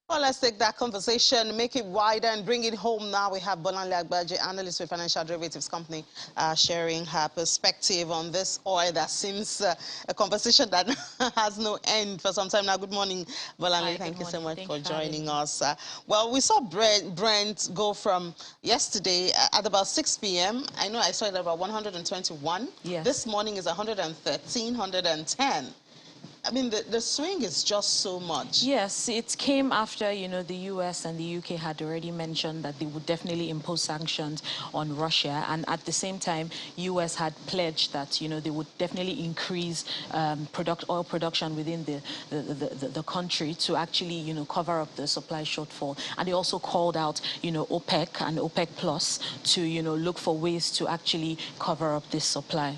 Well, let's take that conversation, make it wider and bring it home now. We have Bolanle Agbaje, analyst with Financial Derivatives Company, sharing her perspective on this oil that seems a conversation that has no end for some time now. Good morning, Bolanle. Thank you so much for joining us. Well, we saw Brent go from yesterday at about 6 p.m. I know I saw it at about 121. Yes. This morning is 113, 110. I mean, the swing is just so much. Yes, it came after, the US and the UK had already mentioned that they would definitely impose sanctions on Russia. And at the same time, US had pledged that, they would definitely increase oil production within the country to actually, cover up the supply shortfall. And they also called out, OPEC and OPEC Plus to, look for ways to actually cover up this supply.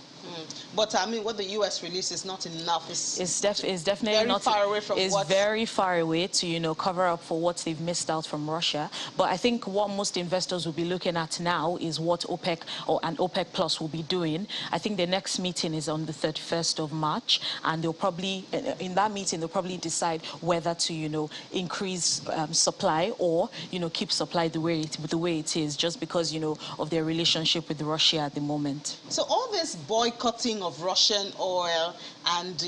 But I mean, what the U.S. released is not enough. It's definitely very not far away from it's very far away to cover up for what they've missed out from Russia. But I think what most investors will be looking at now is what OPEC and OPEC Plus will be doing. I think the next meeting is on the 31st of March, and they'll probably in that meeting they'll probably decide whether to increase supply or keep supply the way it is, just because of their relationship with Russia at the moment. So all this boycotting of Russian oil and,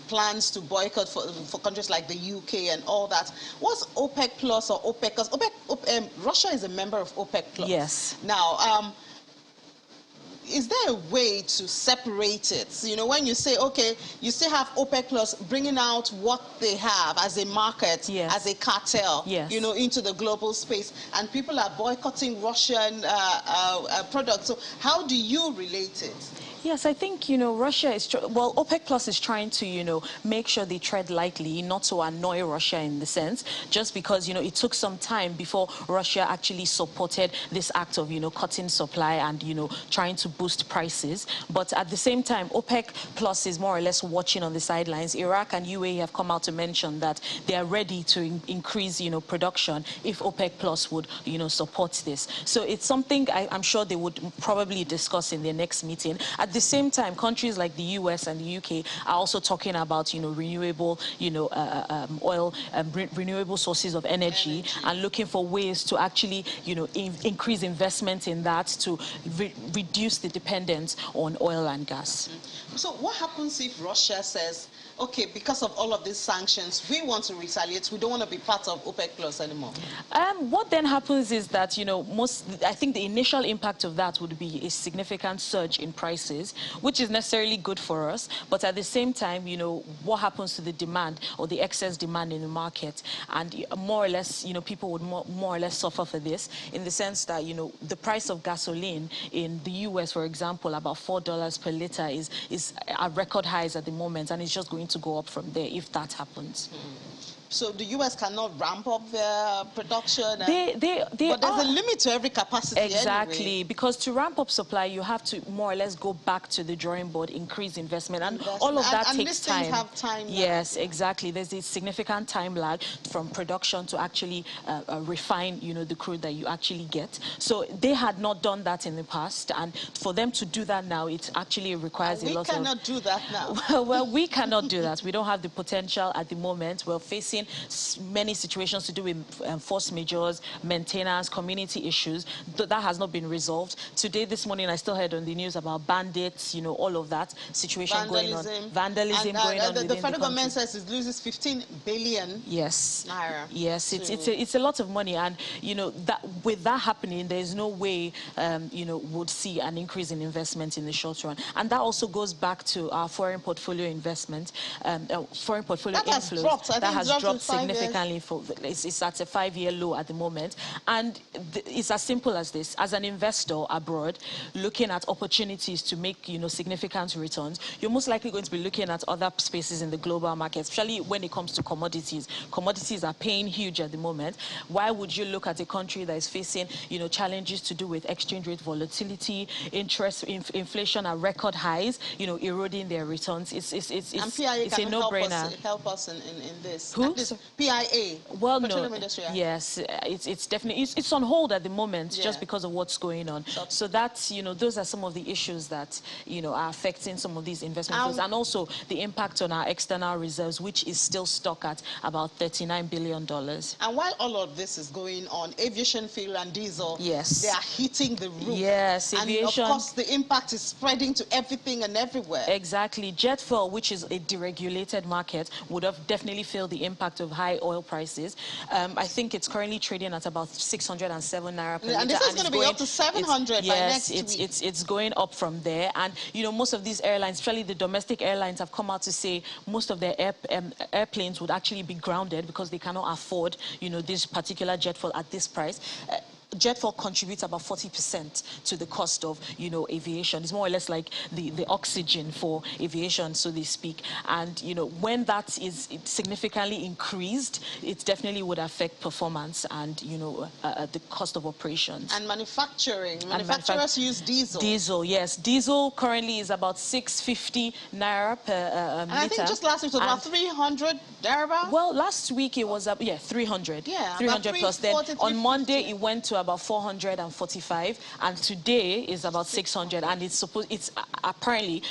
plans to boycott for countries like the UK and all that, what's OPEC Plus or OPEC? Because Russia is a member of OPEC Plus. Yes. Now, is there a way to separate it? When you say, okay, you still have OPEC Plus bringing out what they have as a market, yes, as a cartel, yes, into the global space, and people are boycotting Russian products. So how do you relate it? Yes, I think, Russia is, well, OPEC Plus is trying to, make sure they tread lightly, not to annoy Russia in the sense, just because, it took some time before Russia actually supported this act of, cutting supply and, trying to boost prices. But at the same time, OPEC Plus is more or less watching on the sidelines. Iraq and UAE have come out to mention that they are ready to increase, production if OPEC Plus would, support this. So it's something I'm sure they would probably discuss in their next meeting. At the same time, countries like the US and the UK are also talking about, renewable, oil, renewable sources of energy, and looking for ways to actually, increase investment in that to reduce the dependence on oil and gas. So what happens if Russia says, okay, because of all of these sanctions, we want to retaliate, we don't want to be part of OPEC Plus anymore? What then happens is that, I think the initial impact of that would be a significant surge in prices, which is necessarily good for us. But at the same time, what happens to the demand or the excess demand in the market? And more or less, people would more or less suffer for this, in the sense that, the price of gasoline in the US, for example, about $4 per liter is at record highs at the moment, and it's just going to go up from there if that happens. So the U.S. cannot ramp up their production? But there's a limit to every capacity. Exactly, anyway. Because to ramp up supply, you have to more or less go back to the drawing board, increase investment, and all of that takes time. And have time yes, now. Exactly. There's a significant time lag from production to actually refine, the crude that you actually get. So they had not done that in the past, and for them to do that now, it actually requires a lot of... We cannot do that now. Well, we cannot do that. We don't have the potential at the moment. We're facing many situations to do with force majeures, maintenance, community issues. That has not been resolved. Today, this morning, I still heard on the news about bandits, all of that situation going on. Vandalism going on within the federal government says it loses 15 billion yes. naira. Yes, it's a lot of money. And, that with that happening, there's no way, would see an increase in investment in the short run. And that also goes back to our foreign portfolio investment, foreign portfolio inflows. That has dropped significantly. It's at a 5-year low at the moment, and it's as simple as this. As an investor abroad looking at opportunities to make significant returns, you're most likely going to be looking at other spaces in the global market, especially when it comes to commodities. Commodities are paying huge at the moment. Why would you look at a country that is facing challenges to do with exchange rate volatility, interest, inflation at record highs, eroding their returns? And PIF PIA it's a can no-brainer. help us in this. Who? At least PIA, Well, no, Petroleum Industry Act. yes, it's definitely, it's on hold at the moment, Yeah. just because of what's going on. Subsidy. So that's, those are some of the issues that, are affecting some of these investment funds, and also the impact on our external reserves, which is still stuck at about $39 billion. And while all of this is going on, aviation fuel and diesel, yes, they are hitting the roof. Yes, aviation. And of course, the impact is spreading to everything and everywhere. Exactly. Jet fuel, which is a deregulated market, would have definitely felt the impact of high oil prices. I think it's currently trading at about 607 naira per liter. And this is going to be up to 700 by next week. Yes, it's going up from there. And, most of these airlines, especially the domestic airlines, have come out to say most of their airplanes would actually be grounded because they cannot afford, this particular jet fuel at this price. Jet fuel contributes about 40% to the cost of, aviation. It's more or less like the oxygen for aviation, so they speak. And, when that is significantly increased, it definitely would affect performance and, the cost of operations. And manufacturing. Manufacturers use diesel. Diesel, yes. Diesel currently is about 650 naira per and liter. I think just last week it was about 300 thereabouts. Well, last week it was 300. Yeah, 300 plus. Then 40, on Monday it went to about 445, and today is about 600. And it's apparently,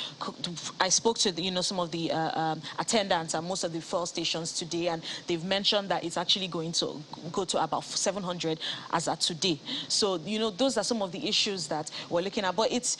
I spoke to some of the attendants at most of the fuel stations today, and they've mentioned that it's actually going to go to about 700 as at today. So those are some of the issues that we're looking at. But it's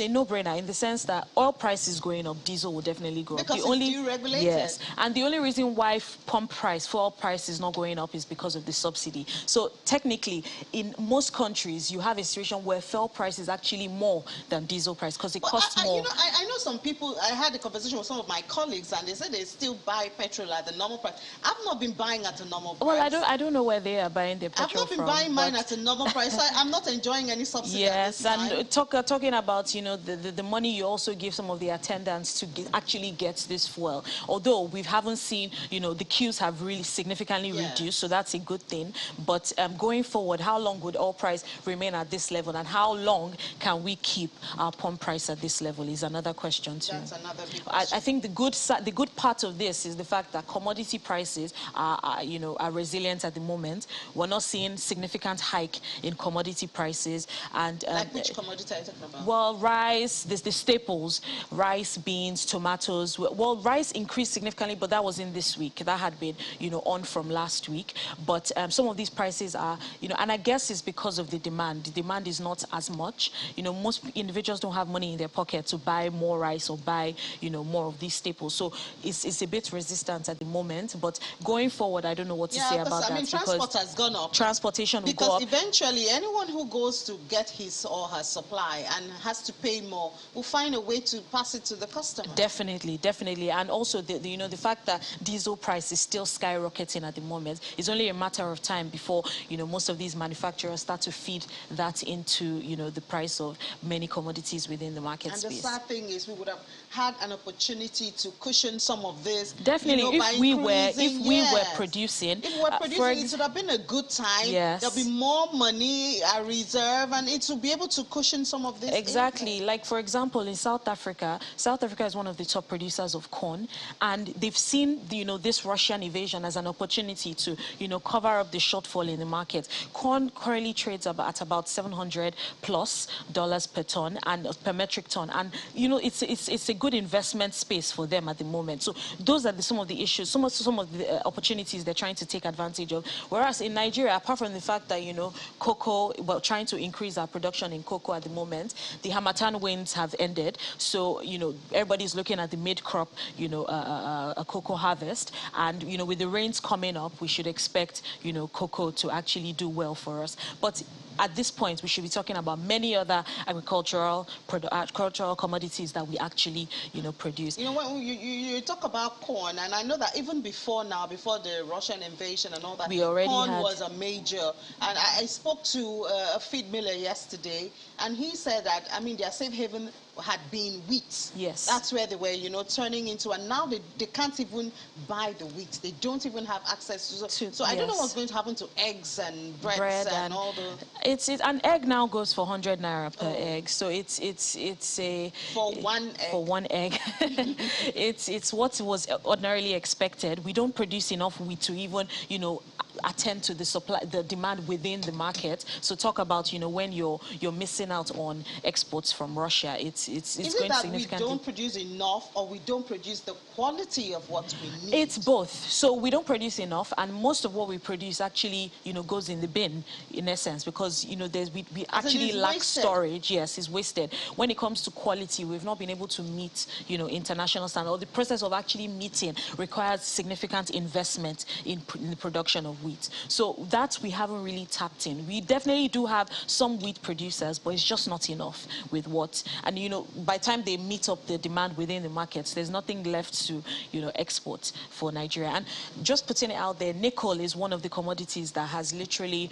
a no-brainer in the sense that oil price is going up, diesel will definitely go up. Because it's deregulated. Yes, and the only reason why fuel price is not going up is because of the subsidy. So technically, in most countries, you have a situation where fuel price is actually more than diesel price because it costs more. I know some people, I had a conversation with some of my colleagues, and they said they still buy petrol at the normal price. I've not been buying at a normal price. Well, I don't know where they are buying their petrol from. I've not been buying mine at a normal price, so I'm not enjoying any subsidy. Yes, and talking about, the money you also give some of the attendants to actually get this fuel. Although we haven't seen, the queues have really significantly reduced, so that's a good thing. But going forward, how long would oil price remain at this level, and how long can we keep our pump price at this level is another question too. That's another big question. I think the good part of this is the fact that commodity prices are resilient at the moment. We're not seeing significant hike in commodity prices. And like which commodity are you talking about? Well, rice, there's the staples, rice, beans, tomatoes. Well, rice increased significantly, but that was in this week. That had been, on from last week. But some of these prices are, and I guess it's because of the demand. The demand is not as much. Most individuals don't have money in their pocket to buy more rice or buy, more of these staples. So it's a bit resistant at the moment. But going forward, I don't know what to say about that. I mean, transport has gone up. Transportation will go up. Because eventually, anyone who goes to get his or her supply and has to pay more will find a way to pass it to the customer. Definitely. And also, the fact that diesel price is still skyrocketing at the moment, it's only a matter of time before, most of these manufacturers start to feed that into, the price of many commodities within the market space. And the sad thing is we would have had an opportunity to cushion some of this. Definitely, if we were producing. If we were producing, it would have been a good time. Yes. There'll be more money, a reserve, and it will be able to cushion some of this. Exactly. Like, for example, in South Africa is one of the top producers of corn, and they've seen, this Russian invasion as an opportunity to, cover up the shortfall in the market. Corn currently trades at about $700+ per ton and per metric ton, and it's a good investment space for them at the moment. So those are some of the issues, some of the opportunities they're trying to take advantage of. Whereas in Nigeria, apart from the fact that cocoa, we're trying to increase our production in cocoa at the moment, the Harmattan winds have ended, so everybody's looking at the mid-crop a cocoa harvest, and with the rains coming up, we should expect cocoa to actually do well for us. But at this point, we should be talking about many other agricultural commodities that we actually, produce. When you talk about corn, and I know that even before the Russian invasion and all that, corn was a major. And I spoke to a feed miller yesterday, and he said that, their safe haven had been wheat. Yes. That's where they were, turning into, and now they can't even buy the wheat. They don't even have access to. So I don't know what's going to happen to eggs and bread and all the. It's an egg now goes for 100 naira per egg, so it's a for one egg. For one egg, it's what was ordinarily expected. We don't produce enough wheat to even attend to the supply, the demand within the market. So talk about when you're missing out on exports from Russia. It's Is going it that significantly. we don't produce enough, or we don't produce the quality of what we need? It's both. So we don't produce enough, and most of what we produce actually goes in the bin, in essence, because we actually lack storage. Yes, it's wasted. When it comes to quality, we've not been able to meet international standards. Or the process of actually meeting requires significant investment in the production of wheat. So that we haven't really tapped in. We definitely do have some wheat producers, but it's just not enough with what. And by the time they meet up the demand within the markets, there's nothing left to export for Nigeria. And just putting it out there, nickel is one of the commodities that has literally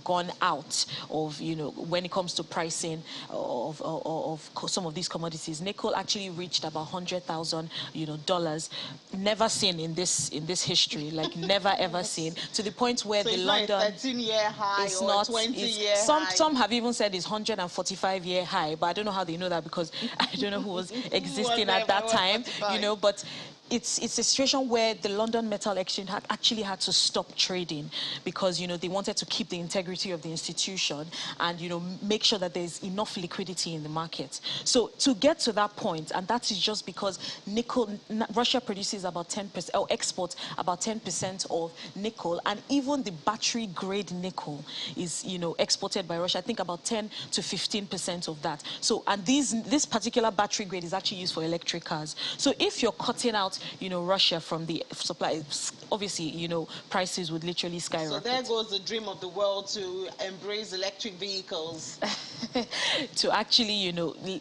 gone out of when it comes to pricing of some of these commodities. Nickel actually reached about $100,000, never seen in this history, like never ever seen, to the point where so the it's London not a 13-year high or not 20-year high. Some have even said it's 145-year high, but I don't know how they know that, because I don't know who was existing at that time, but it's a situation where the London Metal Exchange actually had to stop trading because they wanted to keep the integrity of the institution and make sure that there's enough liquidity in the market. So to get to that point, and that is just because Russia produces about 10% or exports about 10% of nickel, and even the battery grade nickel is exported by Russia. I think about 10 to 15% of that. So and this particular battery grade is actually used for electric cars. So if you're cutting out Russia from the supply, obviously prices would literally skyrocket. So there goes the dream of the world to embrace electric vehicles. To actually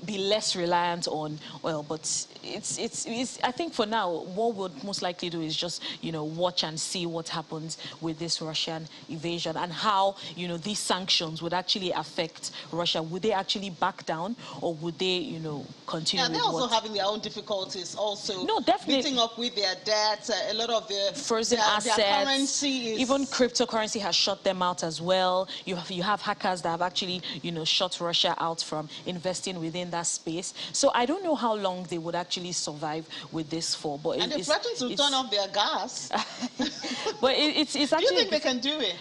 be less reliant on oil. But it's I think for now what we'll most likely do is just watch and see what happens with this Russian invasion and how these sanctions would actually affect Russia. Would they actually back down, or would they continue? Yeah, they're also having their own difficulties also. No, definitely. Meeting up with their debt, a lot of their frozen assets, their currency is... even cryptocurrency has shut them out as well. You have hackers that have actually shut Russia out from investing within that space. So I don't know how long they would actually survive with this for. But and they threaten to turn off their gas. But it's actually... Do you think they can do it?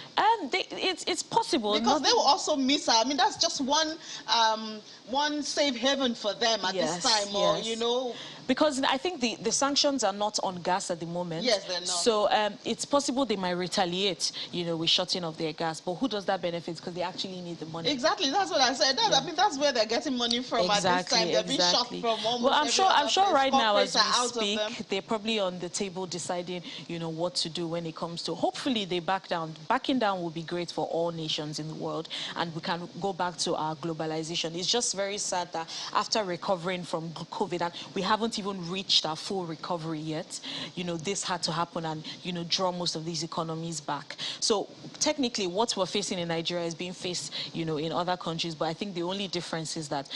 It's possible. Because they will also miss out. I mean, that's just one safe haven for them at this time, or Because I think the sanctions are not on gas at the moment. Yes, they're not. So it's possible they might retaliate, with shutting off their gas. But who does that benefit? Because they actually need the money. Exactly, that's what I said. I mean, that's where they're getting money from at this time. They're being shut from almost I'm sure right now as we speak, they're probably on the table deciding, what to do when it comes to. Hopefully they back down. Backing down will be great for all nations in the world, and we can go back to our globalization. It's just very sad that after recovering from COVID, and we haven't even reached our full recovery yet, this had to happen and draw most of these economies back. So technically what we're facing in Nigeria is being faced in other countries, but I think the only difference is that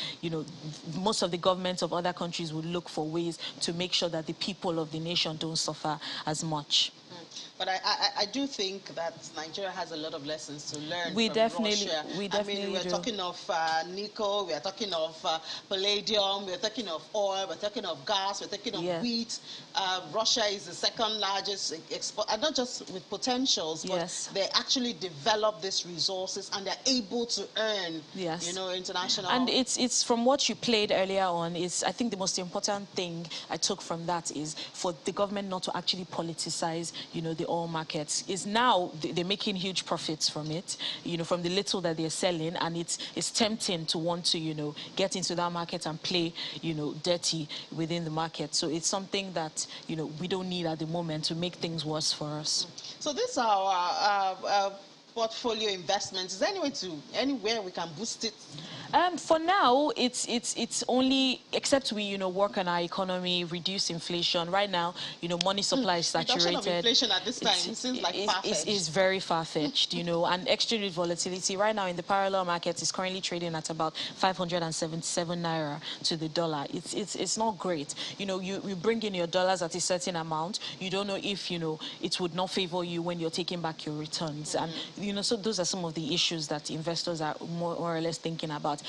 most of the governments of other countries would look for ways to make sure that the people of the nation don't suffer as much. But I do think that Nigeria has a lot of lessons to learn from Russia. I mean, we're talking of nickel, we're talking of palladium, we're talking of oil, we're talking of gas, we're talking of wheat. Russia is the second largest exporter, and not just with potentials, but they actually develop these resources and they're able to earn, international. And it's from what you played earlier on, I think the most important thing I took from that is for the government not to actually politicize, the oil markets. Is now they're making huge profits from it, from the little that they're selling, and it's tempting to want to, get into that market and play, dirty within the market. So it's something that, we don't need at the moment to make things worse for us. So these are our portfolio investments. Is there anywhere we can boost it? For now, it's only, except we, work on our economy, reduce inflation. Right now, money supply is Reduction of saturated. inflation at this time seems like It's far-fetched. very far-fetched, and exchange rate volatility right now in the parallel market is currently trading at about 577 naira to the dollar. It's not great. You bring in your dollars at a certain amount. You don't know if, it would not favor you when you're taking back your returns. And, so those are some of the issues that investors are more or less thinking about.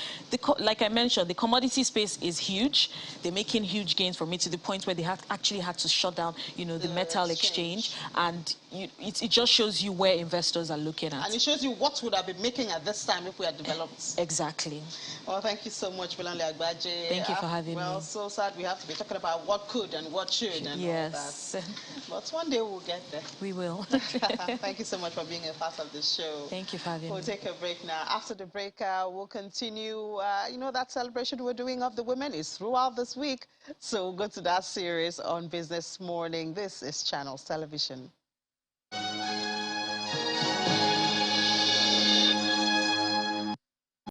Like I mentioned, the commodity space is huge. They're making huge gains from it to the point where they actually had to shut down, the metal exchange. And it just shows you where investors are looking at. And it shows you what would have been making at this time if we had developed. Exactly. Well, thank you so much, Bolanle Agbaje. Thank you for having me. Well, so sad we have to be talking about what could and what should and all that. But one day we'll get there. We will. Thank you so much for being a part of the show. Thank you for having me. We'll take a break now. After the break, we'll continue. That celebration we're doing of the women is throughout this week. So we'll go to that series on Business Morning. This is Channels Television.